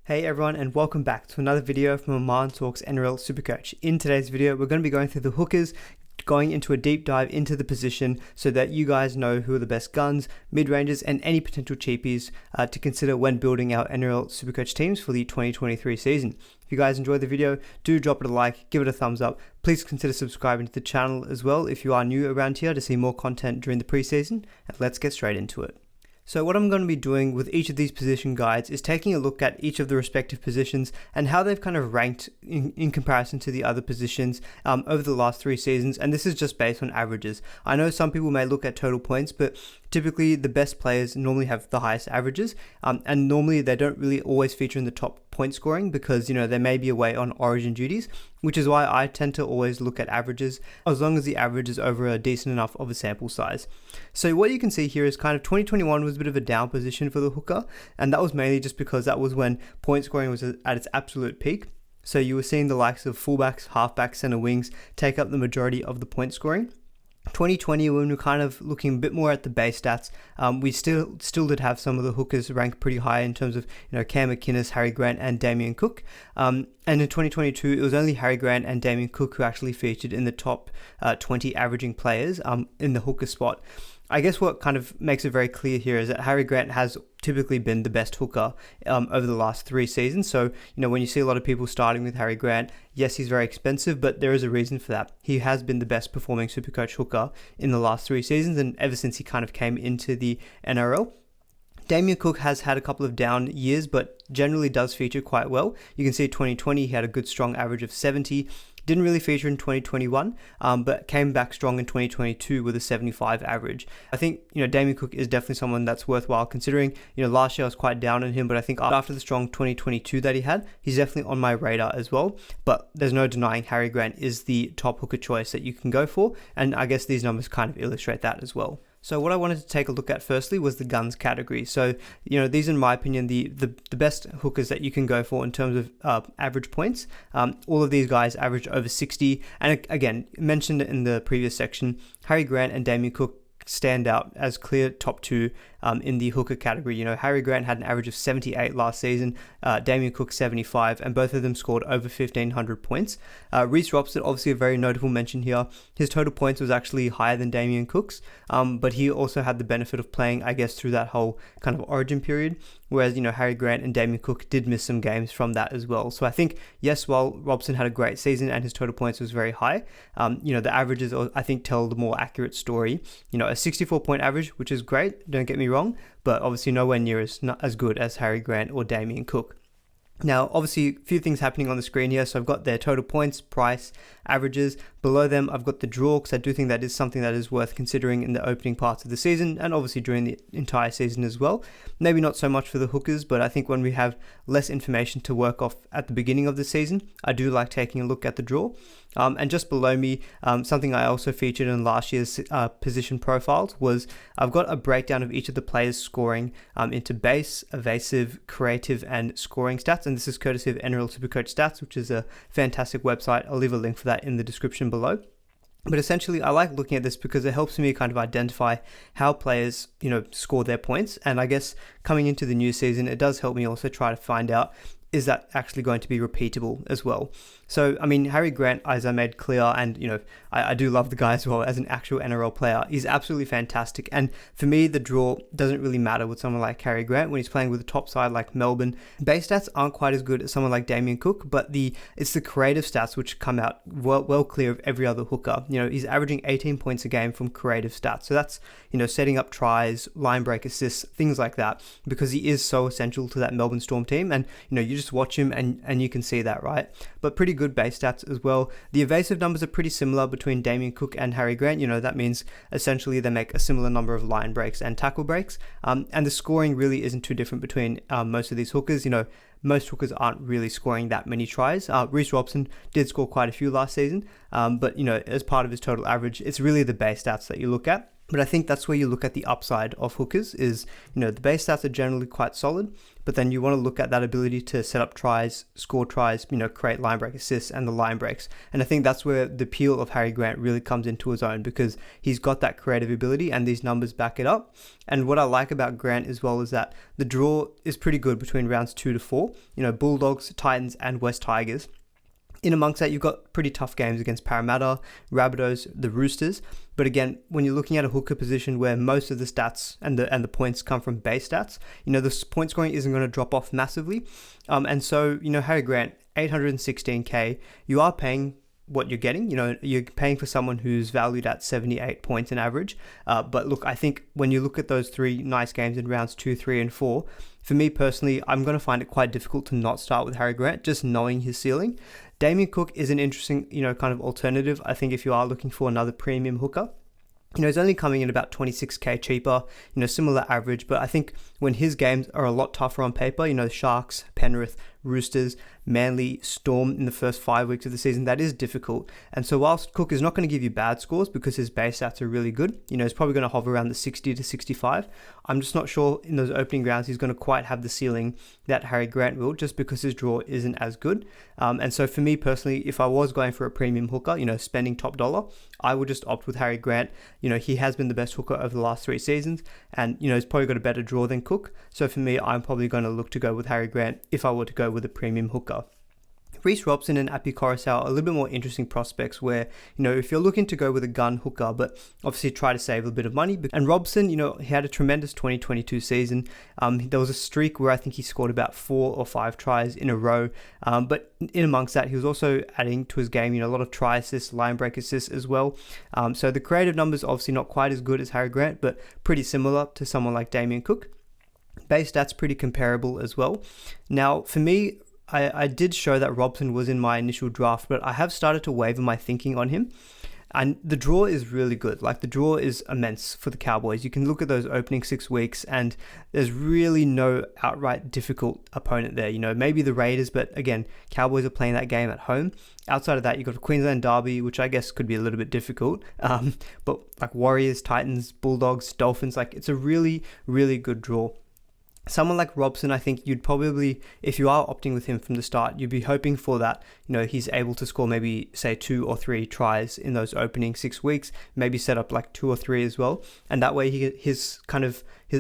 Hey everyone, and welcome back to another video from Oman Talks NRL SuperCoach. In today's video, we're going to be going through the hookers, going into a deep dive into the position so that you guys know who are the best guns, mid-rangers, and any potential cheapies to consider when building our NRL SuperCoach teams for the 2023 season. If you guys enjoyed the video, do drop it a like, give it a thumbs up. Please consider subscribing to the channel as well if you are new around here to see more content during the preseason, and let's get straight into it. So what I'm going to be doing with each of these position guides is taking a look at each of the respective positions and how they've kind of ranked in comparison to the other positions over the last 3 seasons, and this is just based on averages. I know some people may look at total points, but typically the best players normally have the highest averages, and normally they don't really always feature in the top point scoring because, they may be away on origin duties, which is why I tend to always look at averages as long as the average is over a decent enough of a sample size. So what you can see here is kind of 2021 was a bit of a down position for the hooker, and that was mainly just because that was when point scoring was at its absolute peak. So you were seeing the likes of fullbacks, halfbacks, center wings take up the majority of the point scoring. 2020, when we're kind of looking a bit more at the base stats, we still did have some of the hookers ranked pretty high in terms of Cam McInnes, Harry Grant, and Damien Cook. And in 2022, it was only Harry Grant and Damien Cook who actually featured in the top 20 averaging players in the hooker spot. I guess what kind of makes it very clear here is that Harry Grant has typically been the best hooker over the last 3 seasons. So, when you see a lot of people starting with Harry Grant, yes, he's very expensive, but there is a reason for that. He has been the best performing SuperCoach hooker in the last 3 seasons, and ever since he kind of came into the NRL. Damien Cook has had a couple of down years, but generally does feature quite well. You can see 2020, he had a good strong average of 70. Didn't really feature in 2021, but came back strong in 2022 with a 75 average. I think, Damien Cook is definitely someone that's worthwhile considering. Last year I was quite down on him, but I think after the strong 2022 that he had, he's definitely on my radar as well. But there's no denying Harry Grant is the top hooker choice that you can go for, and I guess these numbers kind of illustrate that as well. So what I wanted to take a look at firstly was the guns category. So, these are in my opinion the best hookers that you can go for in terms of average points. All of these guys average over 60. And again, mentioned in the previous section, Harry Grant and Damien Cook stand out as clear top 2 in the hooker category. Harry Grant had an average of 78 last season, Damien Cook 75, and both of them scored over 1,500 points. Reece Robson, obviously a very notable mention here. His total points was actually higher than Damien Cook's, but he also had the benefit of playing, I guess, through that whole kind of origin period, whereas, Harry Grant and Damien Cook did miss some games from that as well. So I think, yes, while Robson had a great season and his total points was very high, the averages, I think, tell the more accurate story. A 64-point average, which is great, don't get me wrong, but obviously nowhere near as good as Harry Grant or Damien Cook. Now, obviously, a few things happening on the screen here. So I've got their total points, price, averages. Below them, I've got the draw, because I do think that is something that is worth considering in the opening parts of the season, and obviously during the entire season as well. Maybe not so much for the hookers, but I think when we have less information to work off at the beginning of the season, I do like taking a look at the draw. And just below me, something I also featured in last year's position profiles was I've got a breakdown of each of the players' scoring into base, evasive, creative, and scoring stats. And this is courtesy of NRL SuperCoach Stats, which is a fantastic website. I'll leave a link for that in the description below. But essentially, I like looking at this because it helps me kind of identify how players, score their points. And I guess coming into the new season, it does help me also try to find out, is that actually going to be repeatable as well? So, Harry Grant, as I made clear, and, I do love the guy as well as an actual NRL player. He's absolutely fantastic. And for me, the draw doesn't really matter with someone like Harry Grant when he's playing with a top side like Melbourne. Base stats aren't quite as good as someone like Damien Cook, but it's the creative stats which come out well clear of every other hooker. He's averaging 18 points a game from creative stats. So that's, setting up tries, line break assists, things like that, because he is so essential to that Melbourne Storm team. And, you just watch him and you can see that, right? But pretty good base stats as well. The evasive numbers are pretty similar between Damien Cook and Harry Grant. That means essentially they make a similar number of line breaks and tackle breaks. And the scoring really isn't too different between most of these hookers. Most hookers aren't really scoring that many tries. Reece Robson did score quite a few last season, but as part of his total average, it's really the base stats that you look at. But I think that's where you look at the upside of hookers is, the base stats are generally quite solid, but then you want to look at that ability to set up tries, score tries, create line break assists and the line breaks. And I think that's where the appeal of Harry Grant really comes into his own, because he's got that creative ability and these numbers back it up. And what I like about Grant as well is that the draw is pretty good between rounds 2 to 4, Bulldogs, Titans and West Tigers. In amongst that, you've got pretty tough games against Parramatta, Rabbitohs, the Roosters. But again, when you're looking at a hooker position where most of the stats and the points come from base stats, the point scoring isn't going to drop off massively. And so, Harry Grant, 816K, you are paying what you're getting. You're paying for someone who's valued at 78 points in average. But look, I think when you look at those 3 nice games in rounds 2, 3 and 4, for me personally, I'm going to find it quite difficult to not start with Harry Grant, just knowing his ceiling. Damien Cook is an interesting, kind of alternative. I think if you are looking for another premium hooker, he's only coming in about 26k cheaper, similar average. But I think when his games are a lot tougher on paper, Sharks, Penrith, Roosters, Manly, Storm in the first 5 weeks of the season, that is difficult. And so whilst Cook is not going to give you bad scores because his base stats are really good, he's probably going to hover around the 60 to 65. I'm just not sure in those opening rounds he's going to quite have the ceiling that Harry Grant will, just because his draw isn't as good. And so for me personally, if I was going for a premium hooker, spending top dollar, I would just opt with Harry Grant. He has been the best hooker over the last 3 seasons, and he's probably got a better draw than Cook. So for me, I'm probably going to look to go with Harry Grant if I were to go with a premium hooker. Reece Robson and Api Coruscant are a little bit more interesting prospects where, if you're looking to go with a gun hooker, but obviously try to save a bit of money. And Robson, he had a tremendous 2022 season. There was a streak where I think he scored about 4 or 5 tries in a row. But in amongst that, he was also adding to his game, a lot of try assists, line break assists as well. So the creative numbers obviously not quite as good as Harry Grant, but pretty similar to someone like Damien Cook. Base stats pretty comparable as well. Now, for me, I did show that Robson was in my initial draft, but I have started to waver my thinking on him. And the draw is really good. Like, the draw is immense for the Cowboys. You can look at those opening 6 weeks and there's really no outright difficult opponent there. Maybe the Raiders, but again, Cowboys are playing that game at home. Outside of that, you've got a Queensland Derby, which I guess could be a little bit difficult. But like Warriors, Titans, Bulldogs, Dolphins, it's a really, really good draw. Someone like Robson, I think you'd probably, if you are opting with him from the start, you'd be hoping for that, he's able to score maybe, say, 2 or 3 tries in those opening 6 weeks, maybe set up like 2 or 3 as well. And that way his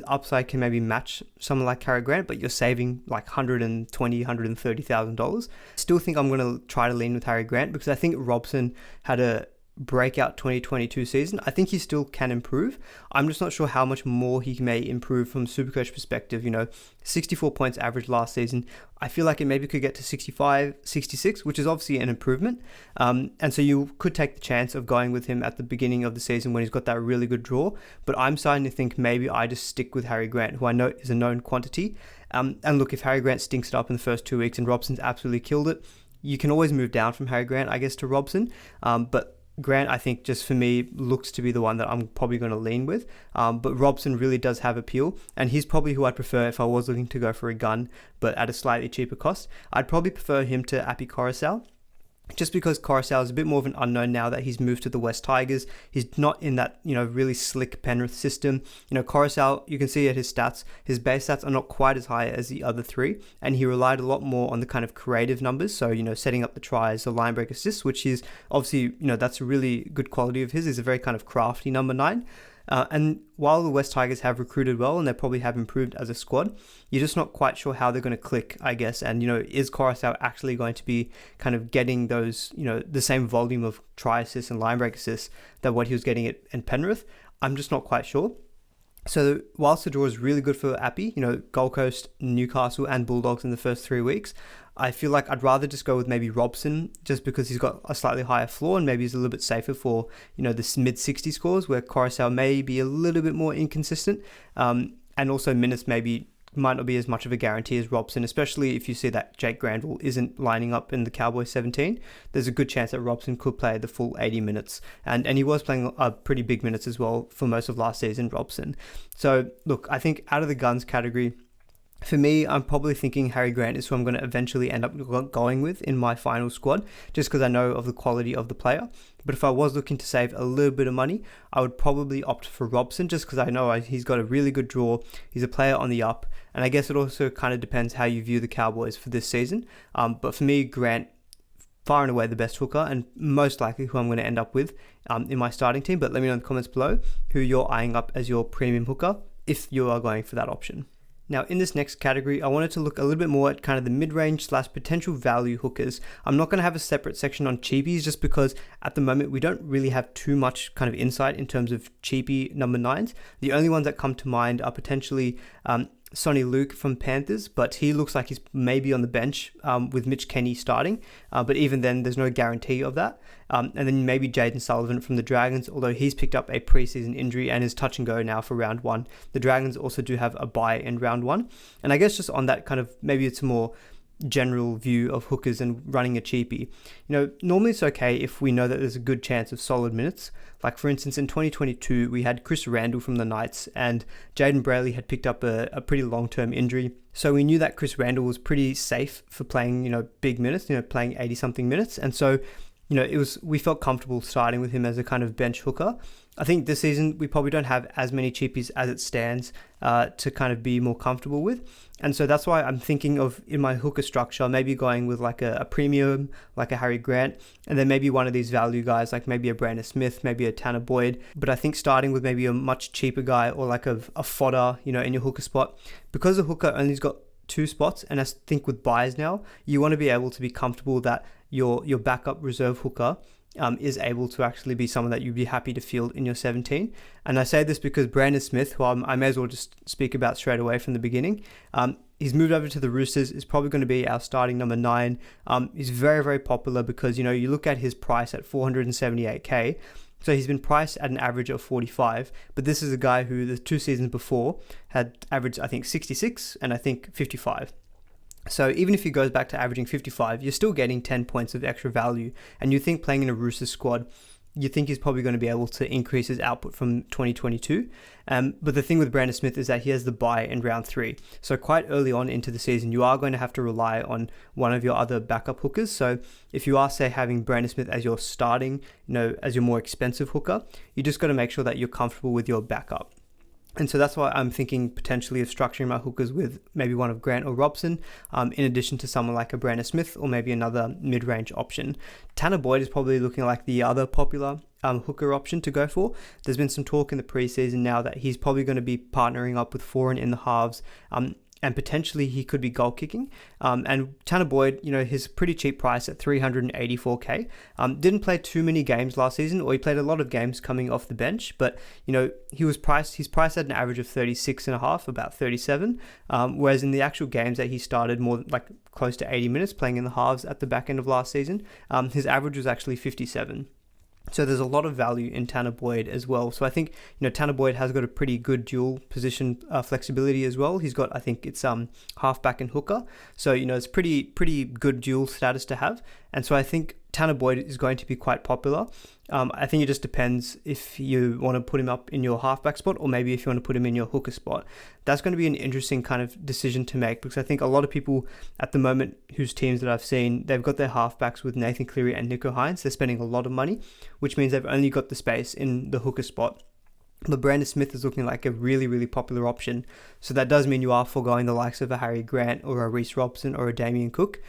upside can maybe match someone like Harry Grant, but you're saving like $120,000, $130,000. Still think I'm going to try to lean with Harry Grant because I think Robson had a breakout 2022 season. I think he still can improve. I'm just not sure how much more he may improve from Supercoach perspective. 64 points average last season. I feel like it maybe could get to 65, 66, which is obviously an improvement. And so you could take the chance of going with him at the beginning of the season when he's got that really good draw. But I'm starting to think maybe I just stick with Harry Grant, who I know is a known quantity. And look, if Harry Grant stinks it up in the first 2 weeks and Robson's absolutely killed it, you can always move down from Harry Grant, I guess, to Robson. But Grant, I think, just for me, looks to be the one that I'm probably going to lean with. But Robson really does have appeal, and he's probably who I'd prefer if I was looking to go for a gun, but at a slightly cheaper cost. I'd probably prefer him to Api Coruscant, just because Coruscant is a bit more of an unknown now that he's moved to the West Tigers. He's not in that, really slick Penrith system. Coruscant, you can see at his stats, his base stats are not quite as high as the other 3, and he relied a lot more on the kind of creative numbers. So, setting up the tries, the line break assists, which is obviously, that's a really good quality of his. He's a very kind of crafty number 9. And while the West Tigers have recruited well and they probably have improved as a squad, you're just not quite sure how they're going to click, I guess. And, is Coruscant actually going to be kind of getting those, the same volume of try assists and line break assists that what he was getting at Penrith? I'm just not quite sure. So whilst the draw is really good for Api, Gold Coast, Newcastle and Bulldogs in the first 3 weeks, I feel like I'd rather just go with maybe Robson just because he's got a slightly higher floor and maybe he's a little bit safer for, the mid-60 scores where Coruscant may be a little bit more inconsistent. And also minutes maybe might not be as much of a guarantee as Robson, especially if you see that Jake Granville isn't lining up in the Cowboys 17. There's a good chance that Robson could play the full 80 minutes. And he was playing pretty big minutes as well for most of last season, Robson. So look, I think out of the guns category, For me, I'm probably thinking Harry Grant is who I'm going to eventually end up going with in my final squad, just because I know of the quality of the player. But if I was looking to save a little bit of money, I would probably opt for Robson, just because I know he's got a really good draw. He's a player on the up, and I guess it also kind of depends how you view the Cowboys for this season. But for me, Grant, far and away the best hooker, and most likely who I'm going to end up with in my starting team. But let me know in the comments below who you're eyeing up as your premium hooker if you are going for that option. Now, in this next category, I wanted to look a little bit more at kind of the mid-range / potential value hookers. I'm not going to have a separate section on cheapies just because at the moment we don't really have too much kind of insight in terms of cheapie number 9s. The only ones that come to mind are potentially Sonny Luke from Panthers, but he looks like he's maybe on the bench with Mitch Kenny starting, but even then there's no guarantee of that. And then maybe Jaden Sullivan from the Dragons, although he's picked up a preseason injury and is touch and go now for round 1. The Dragons also do have a bye in round 1. And I guess just on that kind of, maybe it's a more general view of hookers and running a cheapie. Normally it's okay if we know that there's a good chance of solid minutes. Like for instance, in 2022, we had Chris Randall from the Knights and Jaden Brayley had picked up a pretty long-term injury. So we knew that Chris Randall was pretty safe for playing, big minutes, playing 80 something minutes. And so, we felt comfortable starting with him as a kind of bench hooker. I think this season we probably don't have as many cheapies as it stands to kind of be more comfortable with. And so that's why I'm thinking of, in my hooker structure, maybe going with like a premium, like a Harry Grant, and then maybe one of these value guys, like maybe a Brandon Smith, maybe a Tanner Boyd. But I think starting with maybe a much cheaper guy or like a fodder, in your hooker spot, because the hooker only's got 2 spots, and I think with buys now, you want to be able to be comfortable that your backup reserve hooker is able to actually be someone that you'd be happy to field in your 17. And I say this because Brandon Smith, who I may as well just speak about straight away from the beginning, he's moved over to the Roosters, is probably going to be our starting number 9. He's very, very popular because, you look at his price at 478k. So he's been priced at an average of 45, but this is a guy who the 2 seasons before had averaged, I think, 66 and I think 55. So even if he goes back to averaging 55, you're still getting 10 points of extra value. And you think playing in a Roosters squad, you think he's probably going to be able to increase his output from 2022. But the thing with Brandon Smith is that he has the bye in round 3. So quite early on into the season, you are going to have to rely on one of your other backup hookers. So if you are, say, having Brandon Smith as your starting, as your more expensive hooker, you just got to make sure that you're comfortable with your backup. And so that's why I'm thinking potentially of structuring my hookers with maybe one of Grant or Robson, in addition to someone like a Brandon Smith or maybe another mid-range option. Tanner Boyd is probably looking like the other popular hooker option to go for. There's been some talk in the preseason now that he's probably going to be partnering up with Foran in the halves, and potentially he could be goal kicking. And Tanner Boyd, his pretty cheap price at 384k. Didn't play too many games last season, or he played a lot of games coming off the bench, but he's priced at an average of 36.5, about 37. Whereas in the actual games that he started, more like close to 80 minutes playing in the halves at the back end of last season, his average was actually 57. So there's a lot of value in Tanner Boyd as well. So I think, Tanner Boyd has got a pretty good dual position flexibility as well. He's got, I think it's halfback and hooker. So, it's pretty good dual status to have. And so I think Tanner Boyd is going to be quite popular. I think it just depends if you want to put him up in your halfback spot or maybe if you want to put him in your hooker spot. That's going to be an interesting kind of decision to make, because I think a lot of people at the moment whose teams that I've seen, they've got their halfbacks with Nathan Cleary and Nicho Hynes. They're spending a lot of money, which means they've only got the space in the hooker spot. But Brandon Smith is looking like a really, really popular option. So that does mean you are foregoing the likes of a Harry Grant or a Reece Robson or a Damien Cook.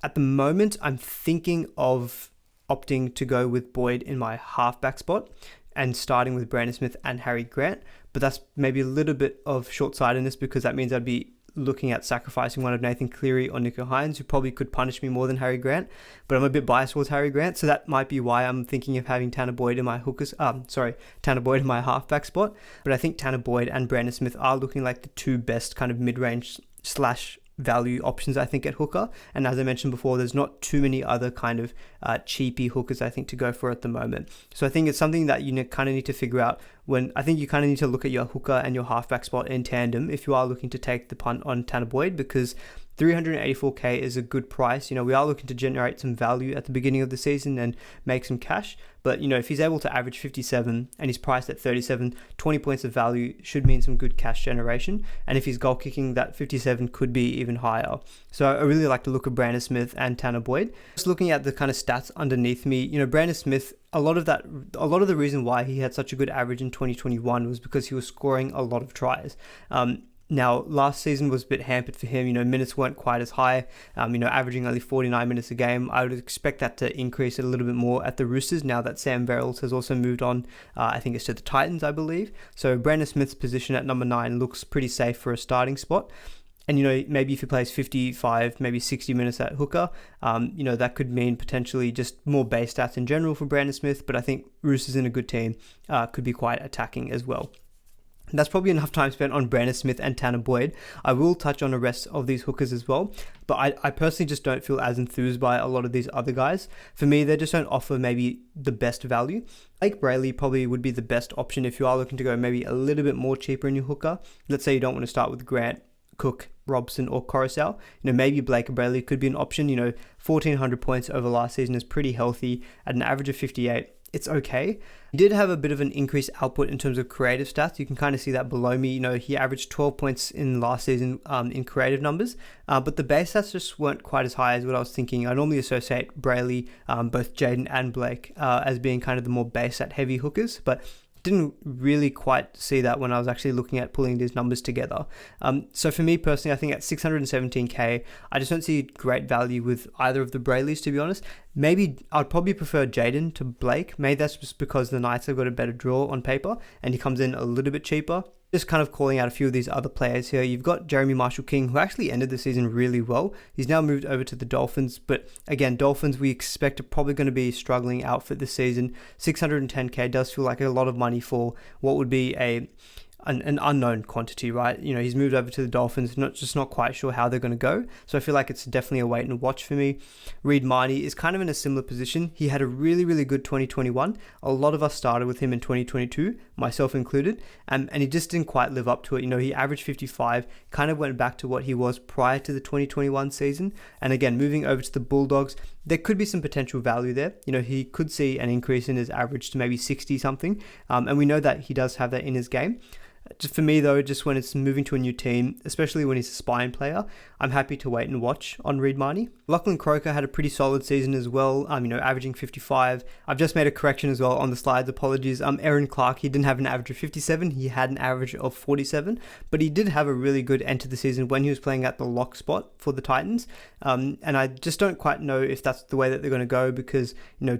At the moment, I'm thinking of opting to go with Boyd in my halfback spot and starting with Brandon Smith and Harry Grant. But that's maybe a little bit of short-sightedness, because that means I'd be looking at sacrificing one of Nathan Cleary or Nicho Hynes, who probably could punish me more than Harry Grant. But I'm a bit biased towards Harry Grant, so that might be why I'm thinking of having Tanner Boyd in my Tanner Boyd in my halfback spot. But I think Tanner Boyd and Brandon Smith are looking like the 2 best kind of mid-range / value options, I think, at hooker. And as I mentioned before, there's not too many other kind of cheapy hookers, I think, to go for at the moment. So I think it's something that you kind of need to figure out when I think you kind of need to look at your hooker and your halfback spot in tandem if you are looking to take the punt on Tanner Boyd, because 384k is a good price. We are looking to generate some value at the beginning of the season and make some cash. But, if he's able to average 57 and he's priced at 37, 20 points of value should mean some good cash generation. And if he's goal kicking, that 57 could be even higher. So I really like the look of Brandon Smith and Tanner Boyd. Just looking at the kind of stats underneath me, Brandon Smith, a lot of the reason why he had such a good average in 2021 was because he was scoring a lot of tries. Now, last season was a bit hampered for him. Minutes weren't quite as high, averaging only 49 minutes a game. I would expect that to increase a little bit more at the Roosters now that Sam Verrills has also moved on. I think it's to the Titans, I believe. So Brandon Smith's position at number 9 looks pretty safe for a starting spot. And, maybe if he plays 55, maybe 60 minutes at hooker, that could mean potentially just more base stats in general for Brandon Smith. But I think Roosters in a good team could be quite attacking as well. That's probably enough time spent on Brandon Smith and Tanner Boyd. I will touch on the rest of these hookers as well, but I personally just don't feel as enthused by a lot of these other guys. For me, they just don't offer maybe the best value. Blake Brayley probably would be the best option if you are looking to go maybe a little bit more cheaper in your hooker. Let's say you don't want to start with Grant, Cook, Robson or Coruscant. Maybe Blake Brayley could be an option. 1,400 points over last season is pretty healthy at an average of 58. It's okay. He did have a bit of an increased output in terms of creative stats. You can kind of see that below me. He averaged 12 points in last season in creative numbers, but the base stats just weren't quite as high as what I was thinking. I normally associate Brayley, both Jaden and Blake, as being kind of the more base stat heavy hookers, but didn't really quite see that when I was actually looking at pulling these numbers together. So for me personally, I think at 617k, I just don't see great value with either of the Brayleys, to be honest. Maybe I'd probably prefer Jaden to Blake. Maybe that's just because the Knights have got a better draw on paper and he comes in a little bit cheaper. Just kind of calling out a few of these other players here. You've got Jeremy Marshall-King, who actually ended the season really well. He's now moved over to the Dolphins, but again, Dolphins we expect are probably going to be struggling outfit this season. 610k does feel like a lot of money for what would be an unknown quantity, right? He's moved over to the Dolphins, not quite sure how they're going to go. So I feel like it's definitely a wait and watch for me. Reed Marnie is kind of in a similar position. He had a really, really good 2021. A lot of us started with him in 2022, myself included, and he just didn't quite live up to it. He averaged 55, kind of went back to what he was prior to the 2021 season. And again, moving over to the Bulldogs, there could be some potential value there. He could see an increase in his average to maybe 60 something. And we know that he does have that in his game. Just for me though, just when it's moving to a new team, especially when he's a spine player, I'm happy to wait and watch on Reed Marnie. Lachlan Croker had a pretty solid season as well, averaging 55. I've just made a correction as well on the slides, apologies. Aaron Clark, he didn't have an average of 57, he had an average of 47, but he did have a really good end to the season when he was playing at the lock spot for the Titans. And I just don't quite know if that's the way that they're going to go because,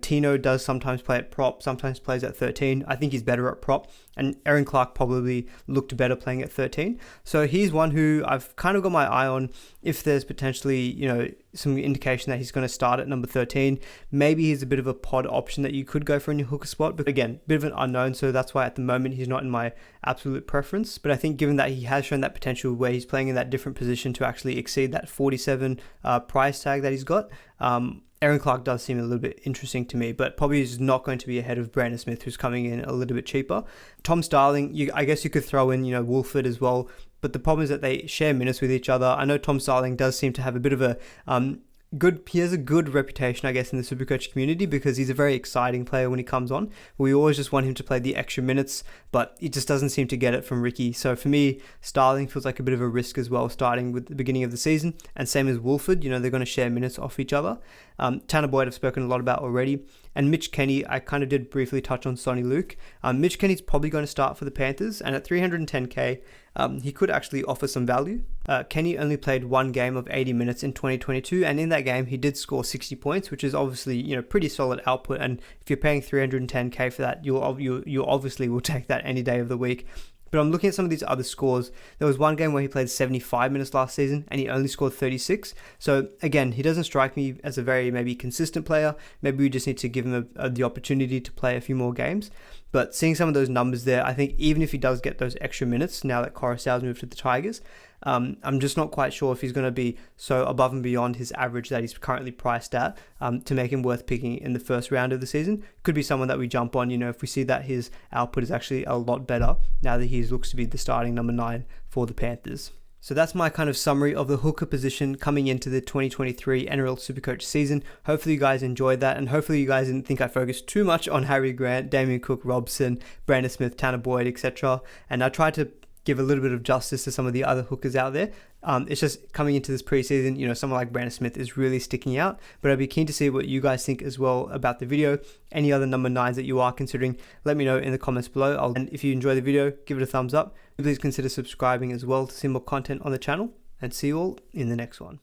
Tino does sometimes play at prop, sometimes plays at 13. I think he's better at prop, and Aaron Clark probably looked better playing at 13. So he's one who I've kind of got my eye on if there's potentially, some indication that he's going to start at number 13. Maybe he's a bit of a pod option that you could go for in your hooker spot, but again, bit of an unknown, so that's why at the moment he's not in my absolute preference. But I think given that he has shown that potential where he's playing in that different position to actually exceed that 47 price tag that he's got, Aaron Clark does seem a little bit interesting to me, but probably is not going to be ahead of Brandon Smith, who's coming in a little bit cheaper. Tom Starling, I guess you could throw in, Wolford as well, but the problem is that they share minutes with each other. I know Tom Starling does seem to have a bit of a he has a good reputation, I guess, in the Supercoach community because he's a very exciting player when he comes on. We always just want him to play the extra minutes, but it just doesn't seem to get it from Ricky. So for me, Starling feels like a bit of a risk as well, starting with the beginning of the season. And same as Wolford, they're going to share minutes off each other. Tanner Boyd I've spoken a lot about already. And Mitch Kenny, I kind of did briefly touch on Sonny Luke. Mitch Kenny's probably going to start for the Panthers, and at 310k, he could actually offer some value. Kenny only played one game of 80 minutes in 2022, and in that game he did score 60 points, which is obviously pretty solid output. And if you're paying 310k for that, you obviously will take that any day of the week. But I'm looking at some of these other scores. There was one game where he played 75 minutes last season and he only scored 36. So again, he doesn't strike me as a very maybe consistent player. Maybe we just need to give him the opportunity to play a few more games. But seeing some of those numbers there, I think even if he does get those extra minutes now that Coruscant's moved to the Tigers, I'm just not quite sure if he's going to be so above and beyond his average that he's currently priced at to make him worth picking in the first round of the season. Could be someone that we jump on, if we see that his output is actually a lot better now that he looks to be the starting number 9 for the Panthers. So that's my kind of summary of the hooker position coming into the 2023 NRL SuperCoach season. Hopefully you guys enjoyed that, and hopefully you guys didn't think I focused too much on Harry Grant, Damien Cook, Robson, Brandon Smith, Tanner Boyd, etc. And I tried to give a little bit of justice to some of the other hookers out there. It's just coming into this preseason, you know, someone like Brandon Smith is really sticking out, but I'd be keen to see what you guys think as well about the video. Any other number 9s that you are considering, let me know in the comments below. And if you enjoy the video, give it a thumbs up. Please consider subscribing as well to see more content on the channel, and see you all in the next one.